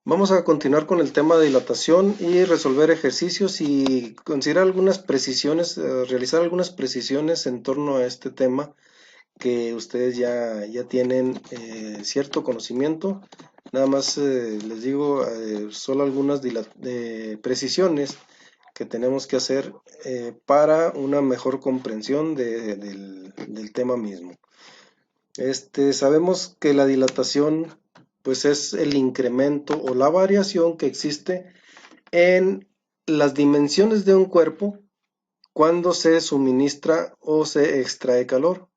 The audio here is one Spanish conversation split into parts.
Vamos a continuar con el tema de dilatación y resolver ejercicios y considerar algunas precisiones, realizar algunas precisiones en torno a este tema que ustedes ya tienen cierto conocimiento. Nada más les digo solo algunas precisiones que tenemos que hacer para una mejor comprensión del tema mismo. Sabemos que la dilatación pues es el incremento o la variación que existe en las dimensiones de un cuerpo cuando se suministra o se extrae calor,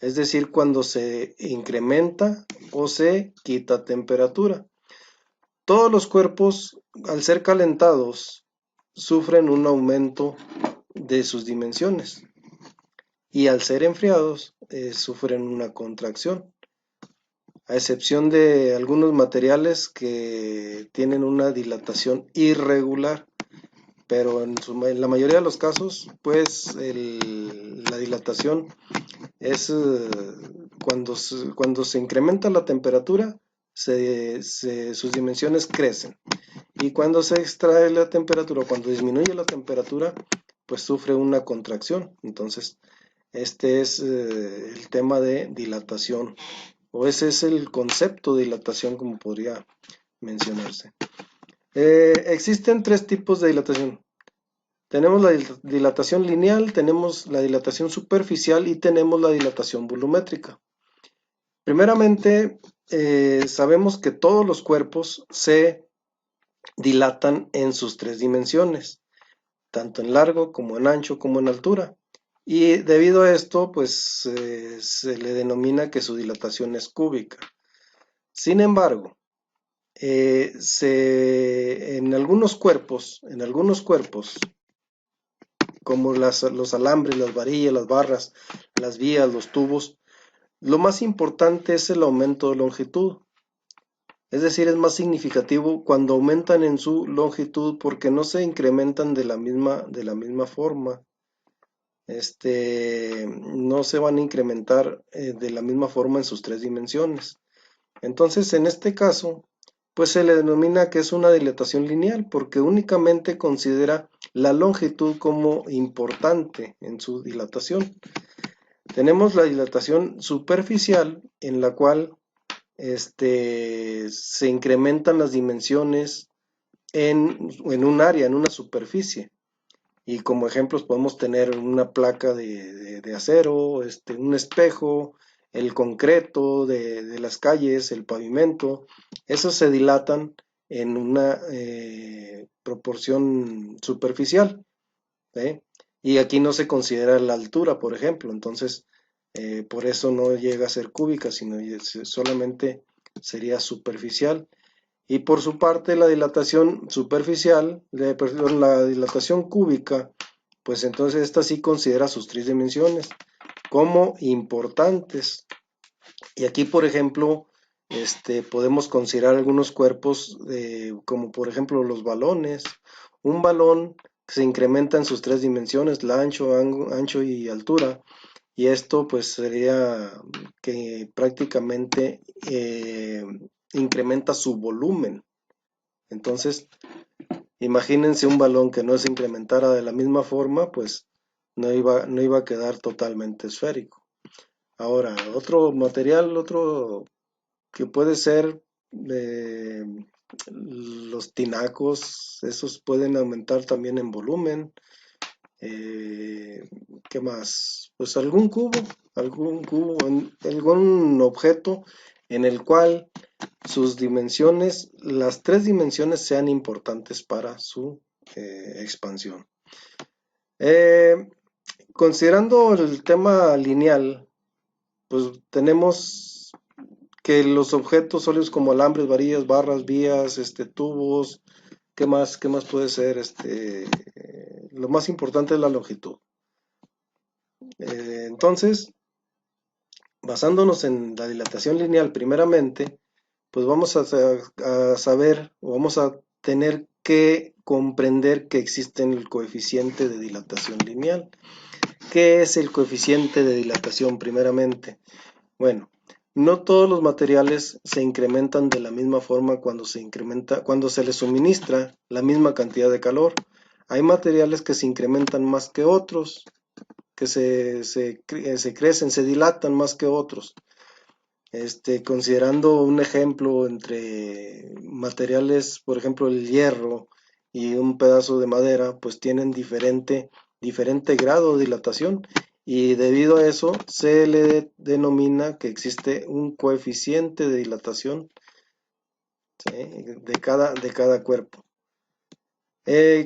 es decir, cuando se incrementa o se quita temperatura. Todos los cuerpos, al ser calentados, sufren un aumento de sus dimensiones y al ser enfriados, sufren una contracción, a excepción de algunos materiales que tienen una dilatación irregular, pero en la mayoría de los casos, pues la dilatación es cuando se incrementa la temperatura, sus dimensiones crecen, y cuando se extrae la temperatura, cuando disminuye la temperatura, pues sufre una contracción. Entonces, este es el tema de dilatación, o ese es el concepto de dilatación como podría mencionarse. Existen tres tipos de dilatación. Tenemos la dilatación lineal, tenemos la dilatación superficial y tenemos la dilatación volumétrica. Primeramente, sabemos que todos los cuerpos se dilatan en sus tres dimensiones, tanto en largo como en ancho como en altura. Y debido a esto, pues se le denomina que su dilatación es cúbica. Sin embargo, en algunos cuerpos, como los alambres, las varillas, las barras, las vías, los tubos, lo más importante es el aumento de longitud. Es decir, es más significativo cuando aumentan en su longitud porque no se incrementan de la misma forma. No se van a incrementar de la misma forma en sus tres dimensiones. Entonces, en este caso, pues se le denomina que es una dilatación lineal porque únicamente considera la longitud como importante en su dilatación. Tenemos la dilatación superficial, en la cual se incrementan las dimensiones en un área, en una superficie. Y como ejemplos podemos tener una placa de acero, un espejo, el concreto de las calles, el pavimento. Esos se dilatan en una proporción superficial, ¿eh? Y aquí no se considera la altura, por ejemplo. Entonces, por eso no llega a ser cúbica, sino solamente sería superficial. Y por su parte, la dilatación superficial, perdón, la dilatación cúbica, pues entonces esta sí considera sus tres dimensiones como importantes. Y aquí, por ejemplo, podemos considerar algunos cuerpos, como por ejemplo los balones. Un balón se incrementa en sus tres dimensiones, la ancho y altura, y esto pues sería que prácticamente incrementa su volumen. Entonces, imagínense un balón que no se incrementara de la misma forma, pues no iba a quedar totalmente esférico. Ahora, otro material, otro que puede ser eh, los tinacos, esos pueden aumentar también en volumen. ¿Qué más? Pues algún objeto en el cual sus dimensiones, las tres dimensiones sean importantes para su expansión. Eh, Considerando el tema lineal, pues tenemos que los objetos sólidos como alambres, varillas, barras, vías, tubos, ¿qué más puede ser? Lo más importante es la longitud. Entonces, basándonos en la dilatación lineal primeramente, pues vamos a saber o vamos a tener que comprender que existe el coeficiente de dilatación lineal. ¿Qué es el coeficiente de dilatación primeramente? Bueno, no todos los materiales se incrementan de la misma forma cuando cuando se les suministra la misma cantidad de calor. Hay materiales que se incrementan más que otros, que se crecen, se dilatan más que otros. Considerando un ejemplo entre materiales, por ejemplo, el hierro y un pedazo de madera, pues tienen diferente grado de dilatación, y debido a eso se le denomina que existe un coeficiente de dilatación, ¿sí?, de cada cuerpo.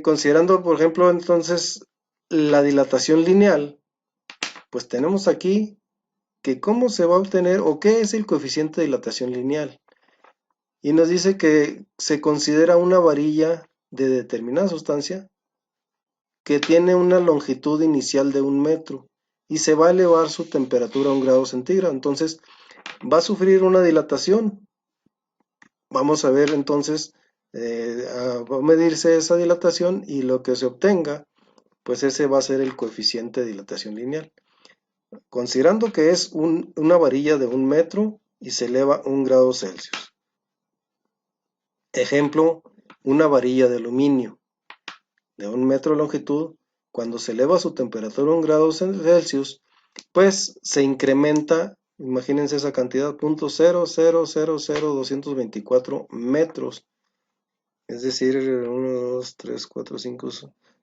Considerando, por ejemplo, entonces la dilatación lineal, pues tenemos aquí que cómo se va a obtener o qué es el coeficiente de dilatación lineal. Y nos dice que se considera una varilla de determinada sustancia que tiene una longitud inicial de 1 metro y se va a elevar su temperatura a 1 grado centígrado. Entonces va a sufrir una dilatación. Vamos a ver entonces, va a medirse esa dilatación y lo que se obtenga, pues ese va a ser el coeficiente de dilatación lineal. Considerando que es una varilla de 1 metro y se eleva 1 grado Celsius. Ejemplo, una varilla de aluminio de 1 metro de longitud, cuando se eleva su temperatura a 1 grado Celsius, pues se incrementa, imagínense esa cantidad, 0.0000224 metros, es decir, 1, 2, 3, 4, 5,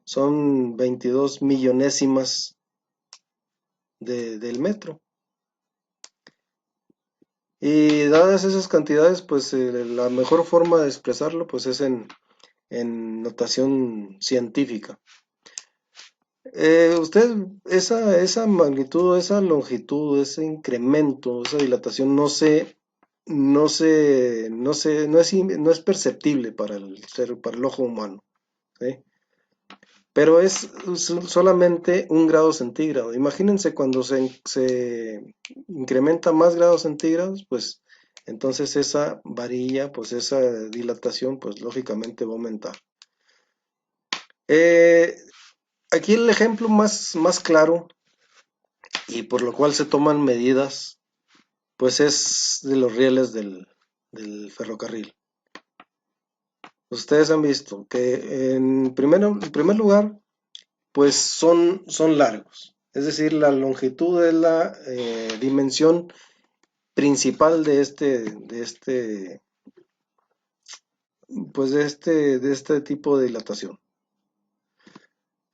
son 22 millonésimas del metro. Y dadas esas cantidades, pues la mejor forma de expresarlo pues es en notación científica. Usted, esa magnitud, esa longitud, ese incremento, esa dilatación no es perceptible para el ojo humano, ¿sí? Pero es solamente 1 grado centígrado. Imagínense cuando se incrementa más grados centígrados, pues entonces esa varilla, pues esa dilatación, pues lógicamente va a aumentar. Aquí el ejemplo más claro y por lo cual se toman medidas, pues es de los rieles del ferrocarril. Ustedes han visto que en primer lugar, pues son largos. Es decir, la longitud es la dimensión principal de este tipo de dilatación.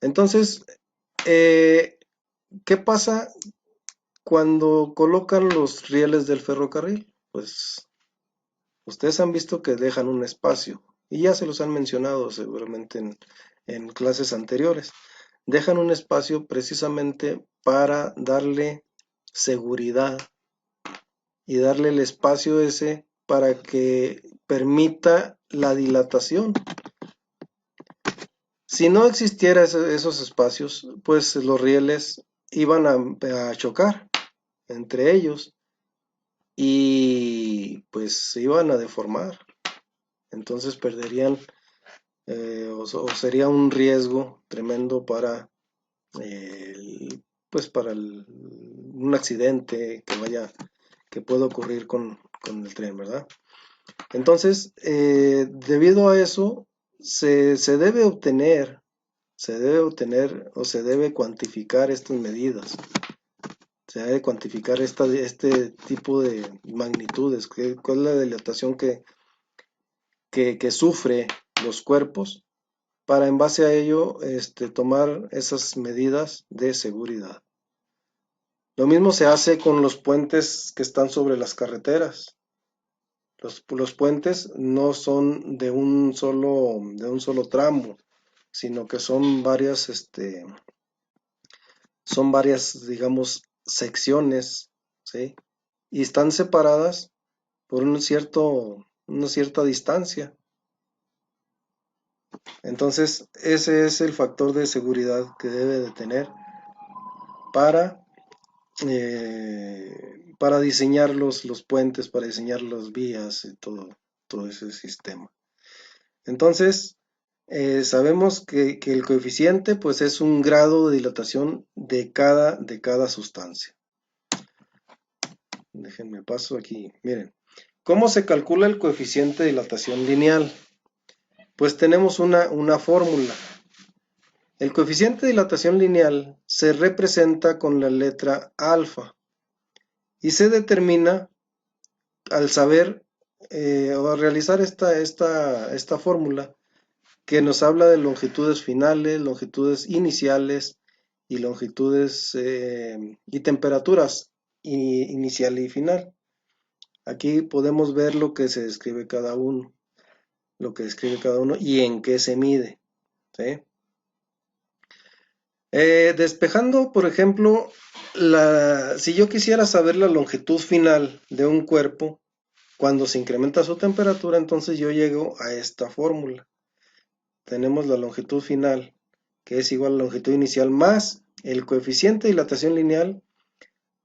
Entonces, ¿qué pasa cuando colocan los rieles del ferrocarril? Pues ustedes han visto que dejan un espacio, y ya se los han mencionado seguramente en clases anteriores. Dejan un espacio precisamente para darle seguridad y darle el espacio ese para que permita la dilatación. Si no existiera esos espacios, pues los rieles iban a chocar entre ellos y pues se iban a deformar. Entonces perderían o sería un riesgo tremendo para un accidente que pueda ocurrir con el tren, ¿verdad? Entonces, debido a eso, se debe obtener o se debe cuantificar estas medidas. Se debe cuantificar este tipo de magnitudes, cuál es la dilatación que sufre los cuerpos, para en base a ello tomar esas medidas de seguridad. Lo mismo se hace con los puentes que están sobre las carreteras. Los puentes no son de un solo tramo, sino que son varias, digamos, secciones, ¿sí? Y están separadas por una cierta distancia. Entonces, ese es el factor de seguridad que debe de tener para diseñar los puentes, para diseñar las vías y todo ese sistema. Entonces, sabemos que el coeficiente pues es un grado de dilatación de cada sustancia. Déjenme paso aquí. Miren, ¿cómo se calcula el coeficiente de dilatación lineal? Pues tenemos una fórmula. El coeficiente de dilatación lineal se representa con la letra alfa y se determina al saber o al realizar esta fórmula que nos habla de longitudes finales, longitudes iniciales y longitudes y temperaturas inicial y final. Aquí podemos ver lo que se describe cada uno, y en qué se mide, ¿sí? Despejando, por ejemplo, si yo quisiera saber la longitud final de un cuerpo, cuando se incrementa su temperatura, entonces yo llego a esta fórmula. Tenemos la longitud final, que es igual a la longitud inicial más el coeficiente de dilatación lineal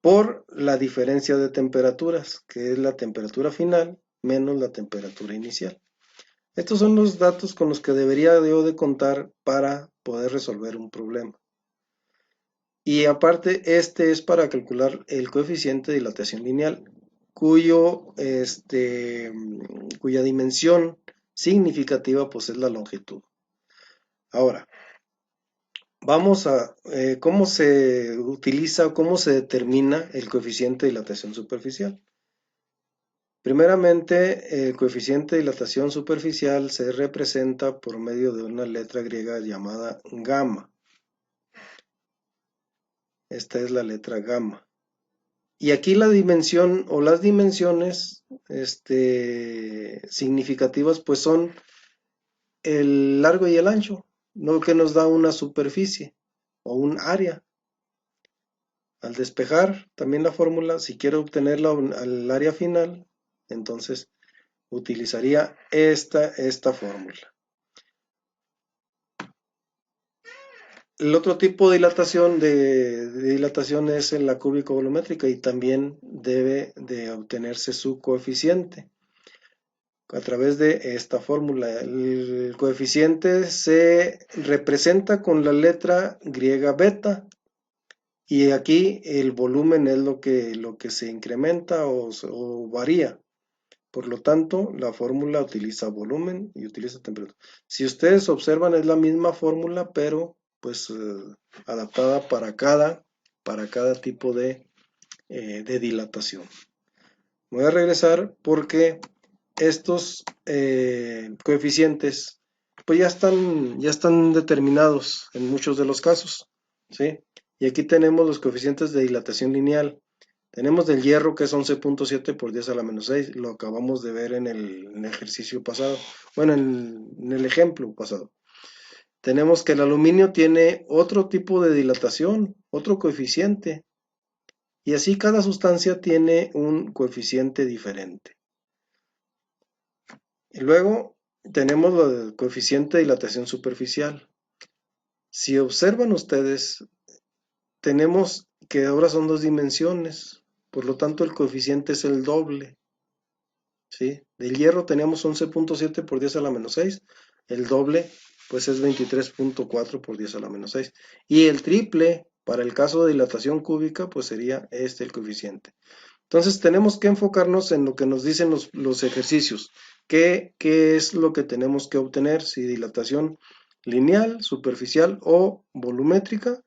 por la diferencia de temperaturas, que es la temperatura final menos la temperatura inicial. Estos son los datos con los que debería yo de contar para poder resolver un problema. Y aparte, este es para calcular el coeficiente de dilatación lineal, cuya dimensión significativa pues es la longitud. Ahora, vamos a cómo se utiliza o cómo se determina el coeficiente de dilatación superficial. Primeramente, el coeficiente de dilatación superficial se representa por medio de una letra griega llamada gamma. Esta es la letra gamma. Y aquí la dimensión o las dimensiones significativas pues son el largo y el ancho, lo que nos da una superficie o un área. Al despejar también la fórmula, si quiero obtenerla al área final, entonces utilizaría esta fórmula. El otro tipo de dilatación es en la cúbico-volumétrica y también debe de obtenerse su coeficiente a través de esta fórmula. El coeficiente se representa con la letra griega beta y aquí el volumen es lo que se incrementa o varía. Por lo tanto, la fórmula utiliza volumen y utiliza temperatura. Si ustedes observan, es la misma fórmula, pero pues adaptada para cada tipo de dilatación. Voy a regresar porque estos coeficientes pues ya están determinados en muchos de los casos, ¿sí? Y aquí tenemos los coeficientes de dilatación lineal. Tenemos del hierro que es 11.7 por 10 a la menos 6, lo acabamos de ver en el ejercicio pasado, bueno, en el ejemplo pasado. Tenemos que el aluminio tiene otro tipo de dilatación, otro coeficiente, y así cada sustancia tiene un coeficiente diferente. Y luego tenemos el coeficiente de dilatación superficial. Si observan ustedes, tenemos que ahora son dos dimensiones, por lo tanto el coeficiente es el doble. ¿Sí? Del hierro teníamos 11.7 por 10 a la menos 6, el doble pues es 23.4 por 10 a la menos 6. Y el triple, para el caso de dilatación cúbica, pues sería el coeficiente. Entonces tenemos que enfocarnos en lo que nos dicen los ejercicios. ¿Qué es lo que tenemos que obtener? Si dilatación lineal, superficial o volumétrica.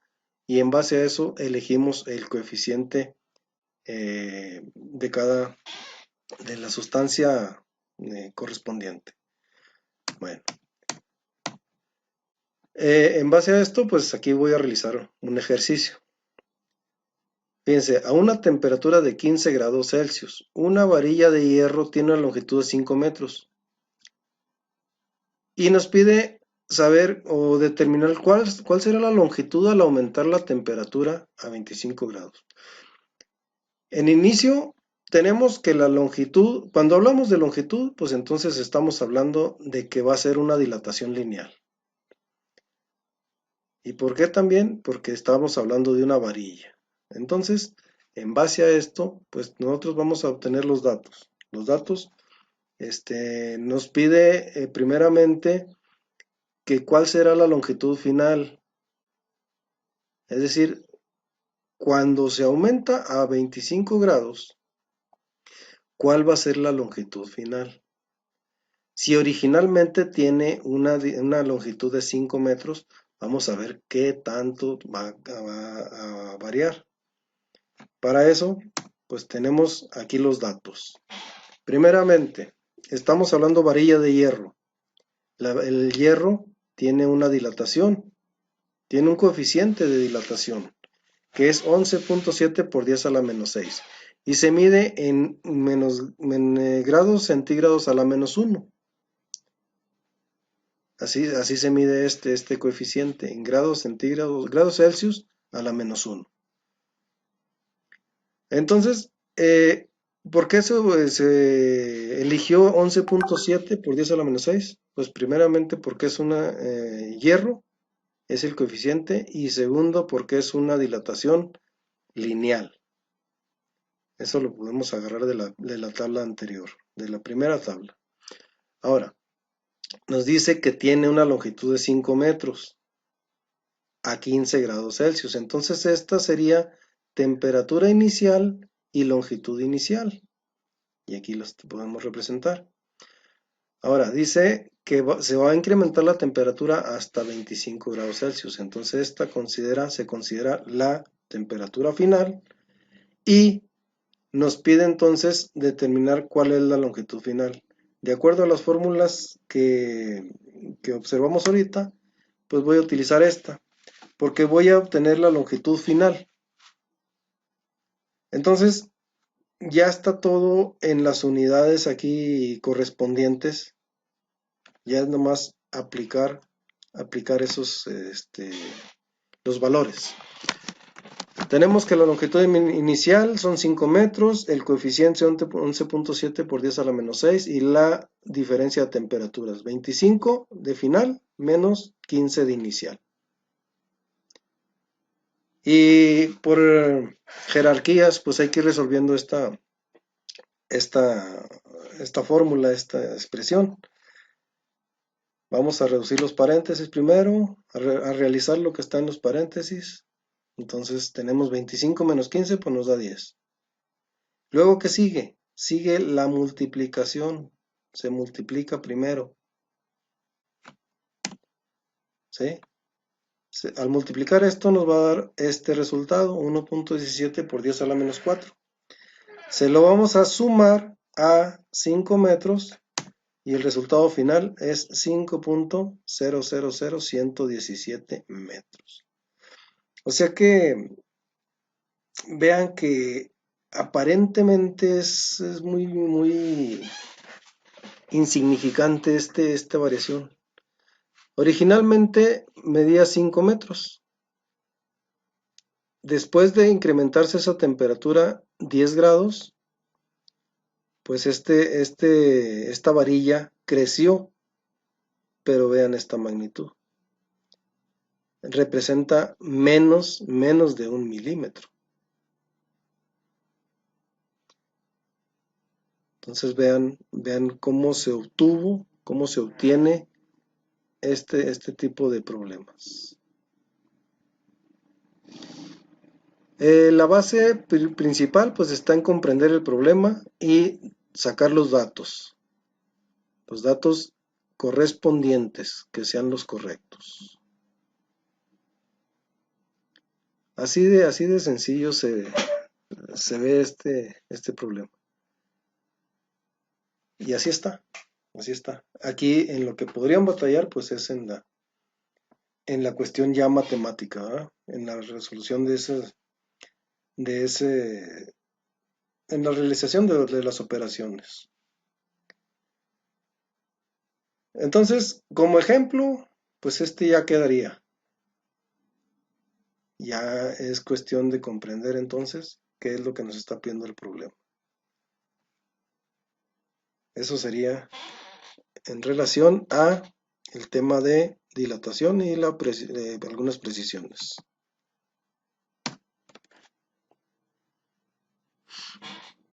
Y en base a eso elegimos el coeficiente de la sustancia correspondiente. Bueno, en base a esto, pues aquí voy a realizar un ejercicio. Fíjense, a una temperatura de 15 grados Celsius, una varilla de hierro tiene una longitud de 5 metros y nos pide saber o determinar cuál será la longitud al aumentar la temperatura a 25 grados. En inicio, tenemos que la longitud, cuando hablamos de longitud, pues entonces estamos hablando de que va a ser una dilatación lineal. ¿Y por qué también? Porque estábamos hablando de una varilla. Entonces, en base a esto, pues nosotros vamos a obtener los datos. Los datos nos pide primeramente que cuál será la longitud final. Es decir, cuando se aumenta a 25 grados, cuál va a ser la longitud final. Si originalmente tiene una longitud de 5 metros, vamos a ver qué tanto va a variar. Para eso, pues tenemos aquí los datos. Primeramente, estamos hablando varilla de hierro. El hierro tiene una dilatación, tiene un coeficiente de dilatación, que es 11.7 por 10 a la menos 6. Y se mide en grados centígrados a la menos 1. Así se mide este coeficiente en grados centígrados, grados Celsius a la menos 1. Entonces, ¿por qué se eligió 11.7 por 10 a la menos 6? Pues primeramente porque es una hierro, es el coeficiente, y segundo porque es una dilatación lineal. Eso lo podemos agarrar de la tabla anterior, de la primera tabla. Ahora, nos dice que tiene una longitud de 5 metros a 15 grados Celsius. Entonces esta sería temperatura inicial y longitud inicial. Y aquí los podemos representar. Ahora, dice que se va a incrementar la temperatura hasta 25 grados Celsius. Entonces esta se considera la temperatura final y nos pide entonces determinar cuál es la longitud final. De acuerdo a las fórmulas que observamos ahorita, pues voy a utilizar esta, porque voy a obtener la longitud final. Entonces, ya está todo en las unidades aquí correspondientes. Ya es nomás aplicar esos, los valores. Tenemos que la longitud inicial son 5 metros, el coeficiente 11.7 por 10 a la menos 6 y la diferencia de temperaturas 25 de final menos 15 de inicial. Y por jerarquías, pues hay que ir resolviendo esta fórmula, esta expresión. Vamos a reducir los paréntesis primero, a realizar lo que está en los paréntesis. Entonces tenemos 25 menos 15, pues nos da 10. Luego, ¿qué sigue? Sigue la multiplicación. Se multiplica primero. ¿Sí? Al multiplicar esto nos va a dar este resultado, 1.17 por 10 a la menos 4. Se lo vamos a sumar a 5 metros y el resultado final es 5.000117 metros. O sea que vean que aparentemente es muy insignificante esta variación. Originalmente medía 5 metros. Después de incrementarse esa temperatura 10 grados, pues esta varilla creció, pero vean esta magnitud. Representa menos de 1 milímetro. Entonces vean cómo se obtuvo, cómo se obtiene este tipo de problemas. La base principal pues está en comprender el problema y sacar los datos correspondientes, que sean los correctos. Así de sencillo se ve este problema. Y así está. Aquí en lo que podrían batallar pues es en la cuestión ya matemática, ¿verdad? En la resolución en la realización de las operaciones. Entonces, como ejemplo, pues ya quedaría. Ya es cuestión de comprender entonces qué es lo que nos está pidiendo el problema. Eso sería en relación a el tema de dilatación y algunas precisiones.